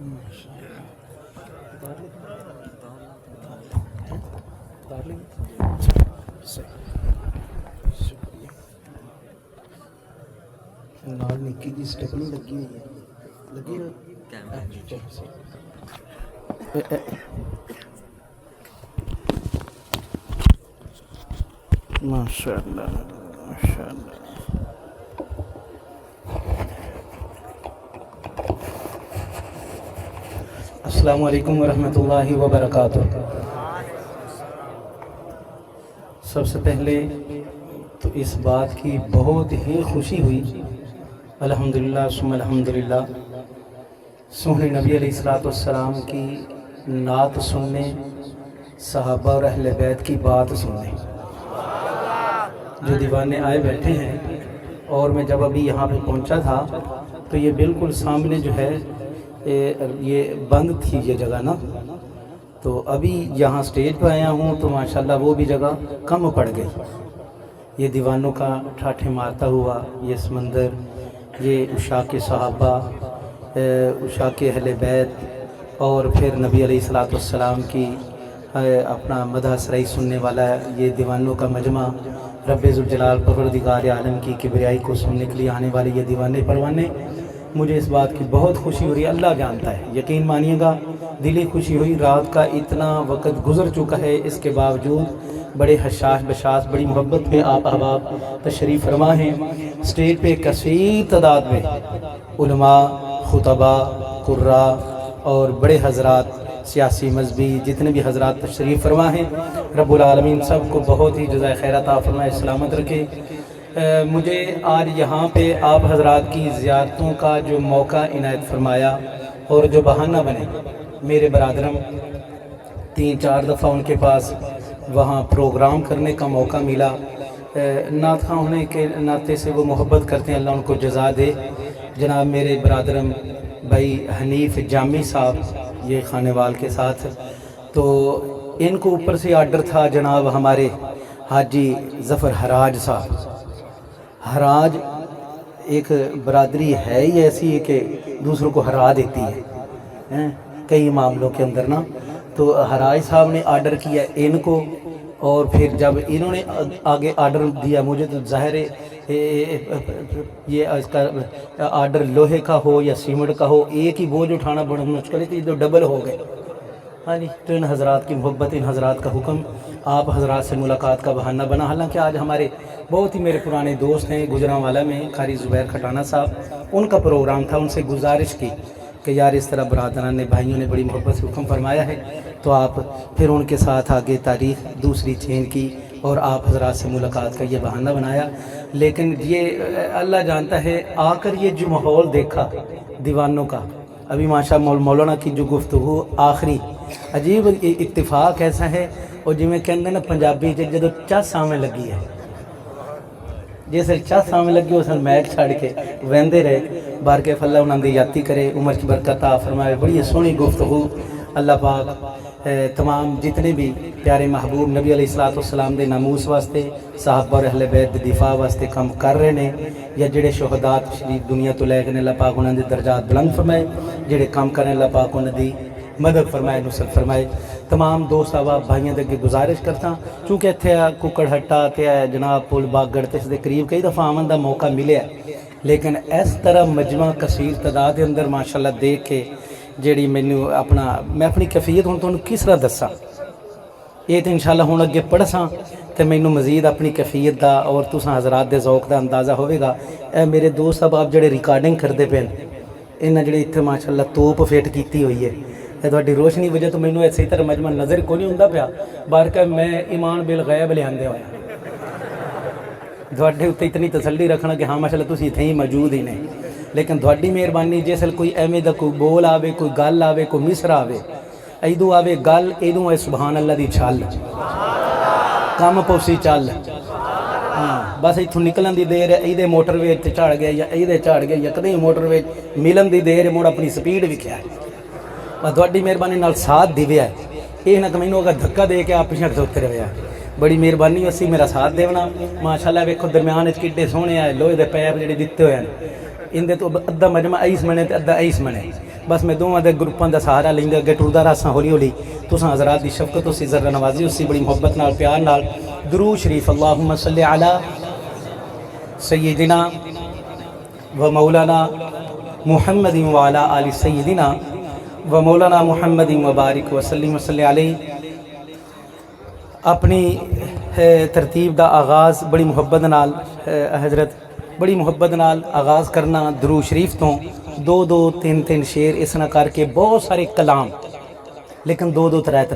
ਨਾਲ ਨਿੱਕੀ ਦੀ ਸਟੈਪਨੀ ਲੱਗੀ ਹੋਈ ਹੈ, ਲੱਗੀ ਹੋਈ ਮਾਸ਼ਾਅੱਲਾਹ ਮਾਸ਼ਾਅੱਲਾਹ। अस्सलामु अलैकुम वरहमतुल्लाहि वबरकातुहू। सबसे पहले तो इस बात की बहुत ही खुशी हुई, अल्हम्दुलिल्लाह सुम्मा अल्हम्दुलिल्लाह, सोहने नबी अलैहिस्सलाम की नात सुनने, सहाबा और अहले बैत की बात सुनने। जो दीवाने आए बैठे हैं, और मैं जब अभी यहाँ पे पहुँचा था तो ये बिल्कुल सामने जो है ये बंद थी ये जगह ना, तो अभी यहाँ स्टेज पर आया हूँ तो माशाल्लाह वो भी जगह कम पड़ गई। ये दीवानों का ठाठे मारता हुआ ये समंदर, ये उशा के सहाबा, उशा के अहले बैत, और फिर नबी अलैहिस्सलाम की अपना मदह सराई सुनने वाला ये दीवानों का मजमा, रब्बे ज़ुल जलाल परवरदिगार आलम की किबरियाई को सुनने के लिए आने वाले ये दीवाने परवाने, मुझे इस बात की बहुत खुशी हो रही है। अल्लाह जानता है, यकीन मानिएगा दिली खुशी हुई। रात का इतना वक्त गुजर चुका है, इसके बावजूद बड़े हशाश बशास बड़ी मोहब्बत में आप अहबाब तशरीफ़ फरमा हैं। स्टेज पे कसीर तादाद में उलमा, खुतबा, कुर्रा और बड़े हजरात, सियासी मजहबी जितने भी हजरात तशरीफ़ फरमा हैं, रब्बुल आलमीन सब को बहुत ही जज़ाए खैर अता फरमाए, सलामत रखे। मुझे आज यहाँ पे आप हजरात की ज़ियारतों का जो मौका इनायत फरमाया और जो बहाना बने, मेरे बरादरम 3-4 दफ़ा उनके पास वहाँ प्रोग्राम करने का मौका मिला। नात ख़ां होने के नाते से वो मोहब्बत करते हैं, अल्लाह उनको जज़ा दे। जनाब मेरे बरादरम भाई हनीफ जामी साहब, ये खानेवाल के साथ, तो इनको ऊपर से आर्डर था जनाब हमारे हाजी ज़फ़र हराज साहब। हराज एक बरादरी है ही ऐसी है कि दूसरों को हरा देती है कई मामलों के अंदर ना। तो हराज साहब ने आर्डर किया इनको, और फिर जब इन्होंने आगे आर्डर दिया मुझे, तो ज़ाहिर ये इसका आर्डर लोहे का हो या सीमेंट का हो, एक ही बोझ उठाना बड़ा मुश्किल है, तो ये तो डबल हो गए। हाँ जी, तो इन हज़रात की मोहब्बत, इन हज़रात का हुक्म, आप हज़रात से मुलाकात का बहाना बना। हालांकि आज हमारे बहुत ही मेरे पुराने दोस्त हैं गुजरांवाला में, कारी ज़ुबैर खटाना साहब, उनका प्रोग्राम था। उनसे गुजारिश की कि यार इस तरह बरादरान ने, भाइयों ने बड़ी मोहब्बत से हुक्म फरमाया है, तो आप फिर उनके साथ आगे तारीख़ दूसरी चेंज की और आप हज़रात से मुलाकात का ये बहाना बनाया। लेकिन ये अल्लाह जानता है, आकर ये जो माहौल देखा दीवानों का, अभी माशा मौलाना की जो गुफ्तगू आखिरी, अजीब इत्तिफाक ऐसा है, और जिमें कहते ना पंजाबी जो चा सामने लगी है, जिस चा सामने लगी उस मैक छड़ के वहदे रहे। बार के फल्ला उन्होंने याती करे, उम्र की बरकत आ फरमाए। बड़ी सोहनी गुफ्तगू अल्लाह पाक तमाम जितने भी प्यारे महबूब नबी अलैहिस्सलाम दे नामूस वास्ते, साहब और अहले बैत दे दिफा वास्ते काम कर रहे हैं, या जेड़े शोहदात शरीफ दुनिया तो लैके ने अल्लाह पाक उन्होंने दर्जात बुलंद फरमाए, जेड़े काम करें अल्लाह पाक उन्होंने मदद फरमाए, नुसरत फरमाए। तमाम दोस्त अहबाब भाइयों के अगे गुजारिश करता, चूँकि इत्थे कुकड़हट्टा ते जनाब पुल बागड़ ते इसके करीब कई दफ़ा आवन का मौका मिले, लेकिन इस तरह मजमा कसीर तादाद के अंदर माशाअल्लाह देख के जी मैनू अपना, मैं अपनी कैफियत हूँ तुहानू किस तरह दसा, ये तो इंशाअल्लाह हुण अगे पढ़सा तो मैनू मजीद अपनी कैफियत का और तुसां हज़रात के ज़ौक का अंदाज़ा होगा। ए मेरे दोस्त अहबाब जिहड़े रिकॉर्डिंग करते पे, इन्हें जिहड़े इत्थे माशाअल्लाह तोप फिट की हुई है, थोड़ी रोशनी वजह तो मैनू इसी तरह मजमा नज़र को नहीं होंदा पिया, बारका मैं ईमान बिल गैब लिआंदे होया थोड़े उत्ते इतनी तसल्ली रखना कि हाँ माशाअल्लाह तुसीं इत्थे ही मौजूद ही नहीं। लेकिन थोड़ी मेहरबानी जिसल कोई एवें दा कोई बोल आवे, कोई गल आवे, कोई मिसरा आवे, इदों आवे गल, इदों सुभान अल्लाह दी छल, कम पौसी चल, हाँ बस इत्थों निकलन दी देर है, इहदे मोटरवे झड़ गया या इहदे झड़ गया या कदें मोटरवे मिलन दी देर, मुड़ अपनी स्पीड विख्या बस थोड़ी मेहरबानी नाल साथ दिव्या है, ये ना कि मैनू अगर धक्का दे के आप पिछे खलोते रहे है। बड़ी मेहरबानी असी मेरा साथ देना माशाअल्लाह। वेखो दरम्यान किड्डे सोहने आए लोहे दे पैप जिहड़े दिते हुए हैं, इनदे तो अद्धा मजमा ऐस मने ते अद्धा ऐस मने, بس میں دوواں دے گروپاں دا سہارا لیندے اگے ٹردا رہا ہولی ہولی تساں حضرات دی شفقت اسی ذرا نوازی اسی بڑی محبت نال پیار نال درود شریف اللہم صلی علی سیدنا و مولانا محمد وعلی آل سیدنا و مولانا محمد وبارک وسلم وصلی علیہ. اپنی ترتیب دا آغاز بڑی محبت نال حضرت بڑی محبت نال آغاز کرنا درود شریف تو دو دو تین تین شعر اس نہ کر کے بہت سارے کلام لیکن دو دو ترے